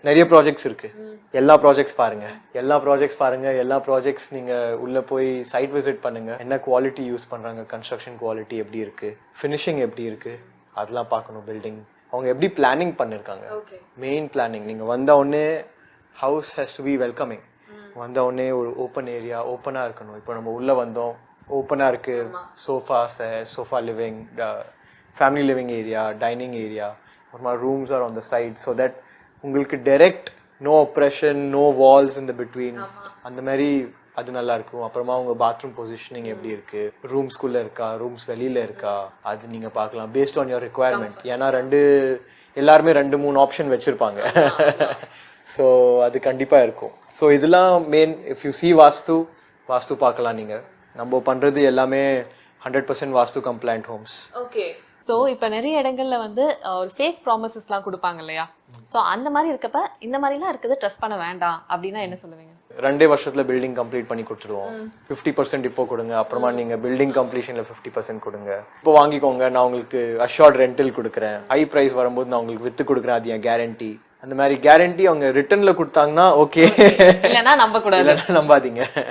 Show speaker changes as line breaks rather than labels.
நிறைய ப்ராஜெக்ட்ஸ் இருக்கு. எல்லா ப்ராஜெக்ட்ஸ் பாருங்க, எல்லா ப்ராஜெக்ட்ஸ் நீங்க உள்ள போய் சைட் விசிட் பண்ணுங்க. என்ன குவாலிட்டி யூஸ் பண்றாங்க, கன்ஸ்ட்ரக்ஷன் குவாலிட்டி எப்படி இருக்கு, ஃபினிஷிங் எப்படி இருக்கு, அதெல்லாம் பார்க்கணும். பில்டிங் அவங்க எப்படி பிளானிங் பண்ணிருக்காங்க, மெயின் பிளானிங். நீங்க வந்த உடனே house has to be welcoming. வந்த உடனே ஒரு ஓப்பன் ஏரியா, ஓப்பனா இருக்கணும். இப்போ நம்ம உள்ள வந்தோம், ஓப்பனா இருக்கு, sofa living, family living area, dining area, அப்புறமா rooms are on the side. So that உங்களுக்கு direct, no operation, no walls in the between, அந்த மாதிரி அது நல்லா இருக்கும். அப்புறமா உங்க பாத்ரூம் பொசிஷனிங் எப்படி இருக்கு, ரூம்ஸ்குள்ள இருக்கா, ரூம்ஸ் வெளியில இருக்கா, அது நீங்க பார்க்கலாம் பேஸ்ட் ஆன் யோர் ரிக்குவயர்மெண்ட். ஏன்னா எல்லாருமே 2-3 ஆப்ஷன் வச்சிருப்பாங்க. ஸோ அது கண்டிப்பா இருக்கும். ஸோ இதெல்லாம் மெயின். இஃப் யூ சி வாஸ்து பார்க்கலாம். நீங்க நம்ம பண்றது எல்லாமே 100% வாஸ்து கம்ப்ளைண்ட் ஹோம்ஸ்.
ஓகே. ஸோ இப்போ நிறைய இடங்கள்ல வந்து ஒரு ஃபேக் ப்ராமிசஸ்லாம் கொடுப்பாங்க இல்லையா? ஸோ அந்த மாதிரி இருக்கப்ப இந்த மாதிரிலாம் இருக்குது, ட்ரஸ்ட் பண்ண வேண்டாம் அப்படின்னா என்ன சொல்லுவீங்க?
2 வருஷத்துல பில்டிங் கம்ப்ளீட் பண்ணி கொடுத்துருவோம். 50% இப்போ கொடுங்க, அப்புறமா நீங்க பில்டிங் கம்ப்ளீஷன்ல 50% கொடுங்க. இப்போ வாங்கிக்கோங்க, நான் உங்களுக்கு அஷ்யூர்ட் ரெண்டல் கொடுக்குறேன், ஹை பிரைஸ் வரும்போது நான் உங்களுக்கு வித்து கொடுக்குறேன், அது என் கேரண்டி. அந்த மாதிரி கேரண்டி அவங்க ரிட்டர்ன்ல கொடுத்தாங்கன்னா ஓகே,
இல்லைன்னா நம்ப கூடாது,
நம்பாதீங்க.